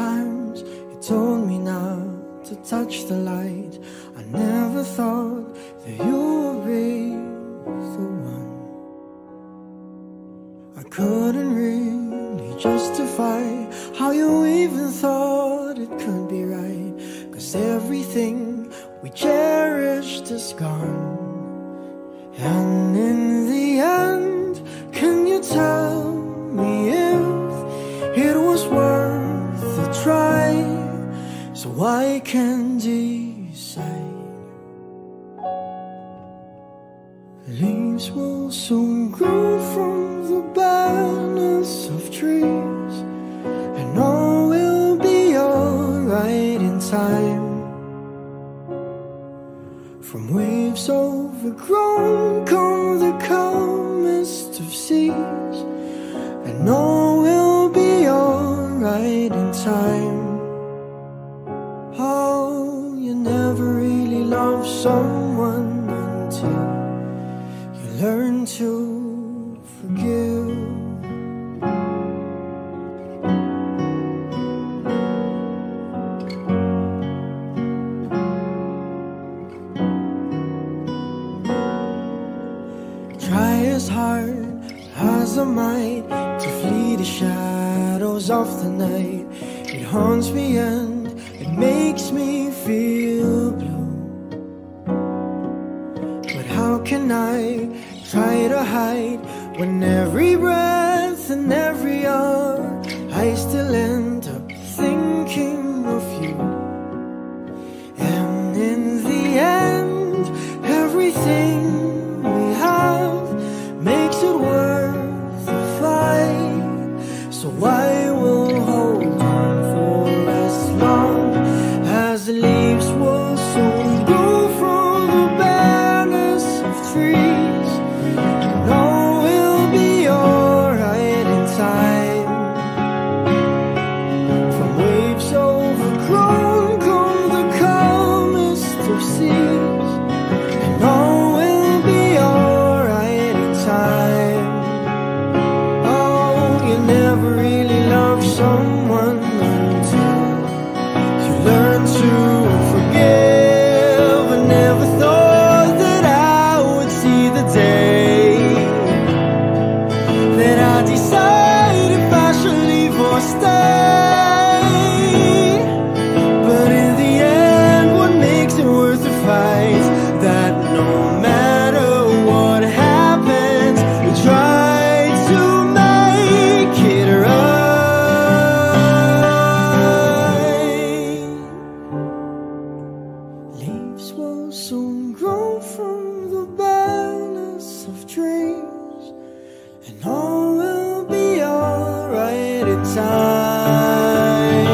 times you told me not to touch the light. I never thought that you would be the one. I couldn't really justify how you even thought it could be right, 'cause everything we cherished is gone. And in the end, can you tell me if it was worth the try, so I can decide? Leaves will soon grow from the barrenness of trees, and all will be alright in time. From waves overgrown come the calmest of seas, and all will be alright in time. Oh, you never really love someone until you learn to forgive. Try as hard as I might to flee the shadows of the night. It haunts me and it makes me feel blue. But how can I try to hide when every breath and every hour I still end up thinking of you? And in the end, everything we have makes it worth the fight. So I will hold on for as long as the leaves will soon grow from the barrenness of trees, and all will be alright in time. From waves overgrown come the calmest of seas, and all will be alright in time. Oh, you never really love someone until you learn to forgive. I never thought that I would see the day that I decide if I should leave or stay. But in the end, what makes it worth the fight? That no matter what happens, we try to make it right. Leaves will soon grow from the barrenness of trees, and all will be alright in time.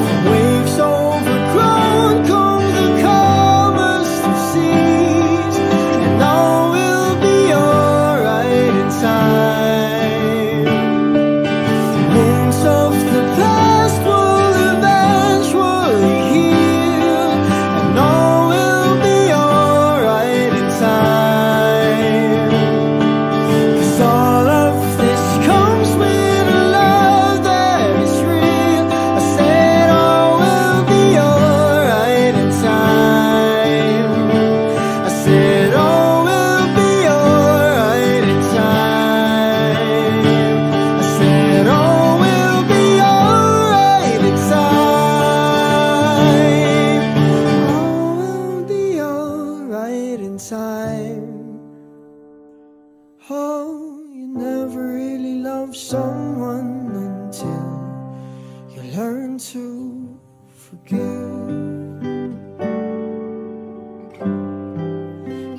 From waves overgrown come the calmest of seas, and all will be alright in time. Wounds of the past will eventually heal, and all will be alright in time. 'Cause all of this comes with a love that is real. I said all will be alright in time. I said all will be alright in time. I said all will be alright in time. All will be alright in time. Oh, you never really love someone until you learn to forgive.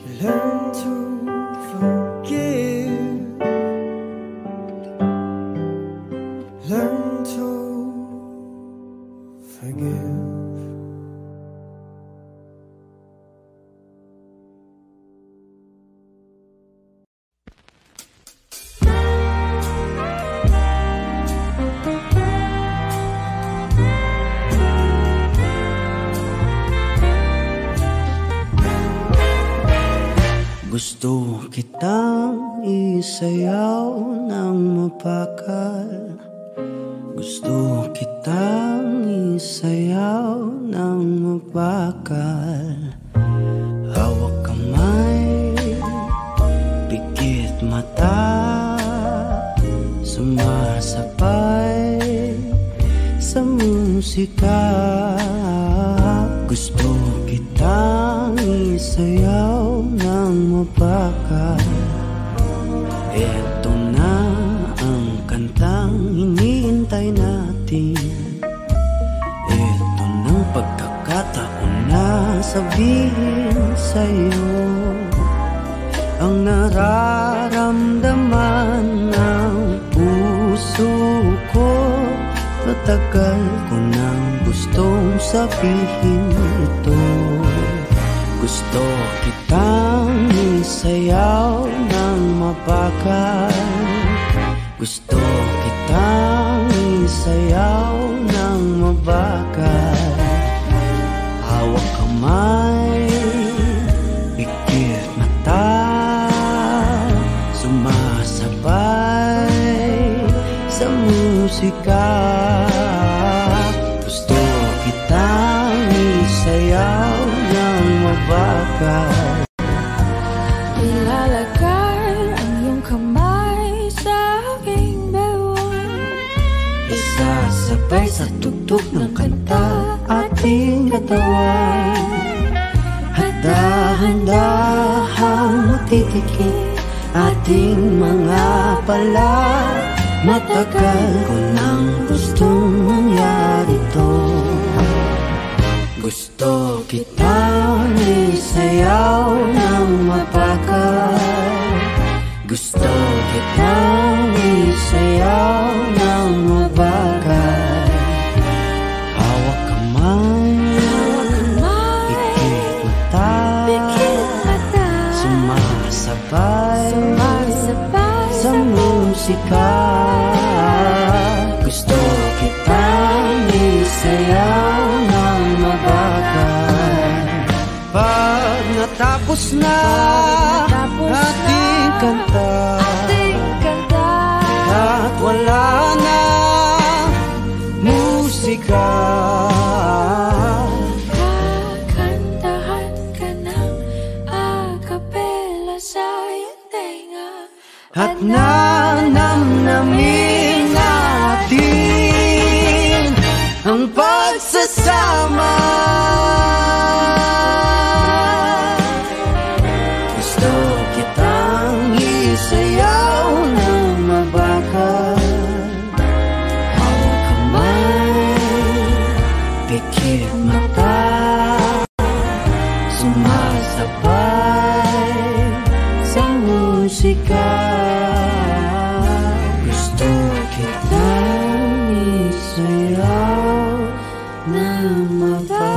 You learn to forgive. Learn to forgive. Gusto kitang isayaw ng mapakal. Gusto kitang isayaw ng mabakal. Hawak kamay, pikit mata, sumasabay sa musika. Gusto kitang isayaw ng mabakal. Eto na ang kantang hinihintay natin. Eto ng pagkakataon na sabihin sa'yo ang nararamdaman ng puso ko. Matagal ko nang gustong sabihin ito. Gusto kitang isayaw ng mabakal. Gusto kitang isayaw ng mabakal. Hawak kamay, pikit mata, sumasabay sa musika. Gusto kitang isayaw ng mabakal. Ilalagay ang iyong kamay sa aking bewang. Isasabay sa tugtog ng kanta ating katawan. At dahan-dahang matitikip ating mga pala. Matagal ko nang gustong mangyari to. Gusto kitang isayaw ng mabakal. Gusto kitang isayaw ng mabakal. Hawak kamay, pikit mata, sumasabay sa musika. Gusto kitang isayaw ng mabakal. Pag natapos na ating kanta, at wala na musika, kakantahan ka ng akapela sa iyong tenga. at nanamnamin natin ang pagsasama. Gusto kitang isayaw ng mabakal. Hawak kamay, pikit mata, sumasabay sa musika. Gusto kitang isayaw ng mabakal.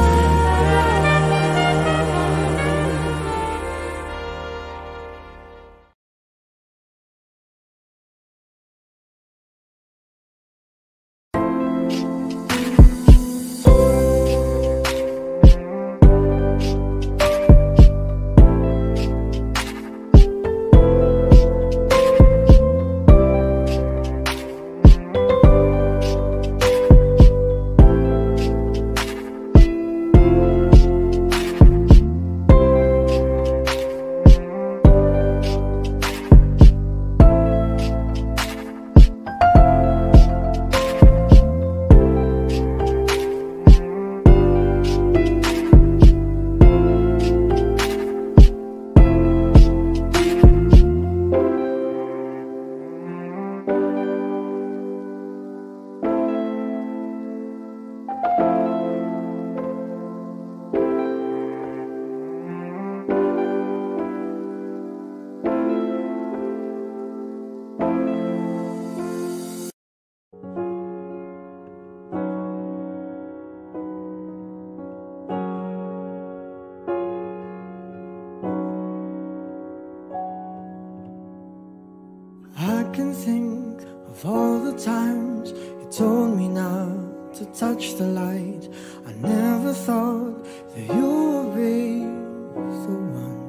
I can think of all the times you told me not to touch the light. I never thought that you would be the one.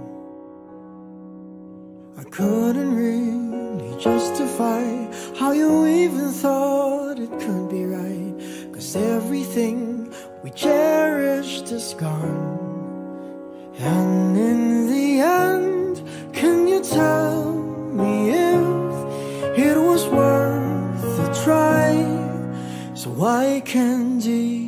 I couldn't really justify how you even thought it could be right. 'cause everything we cherished is gone. And in the end, can you tell me if it was worth a try? So why can't you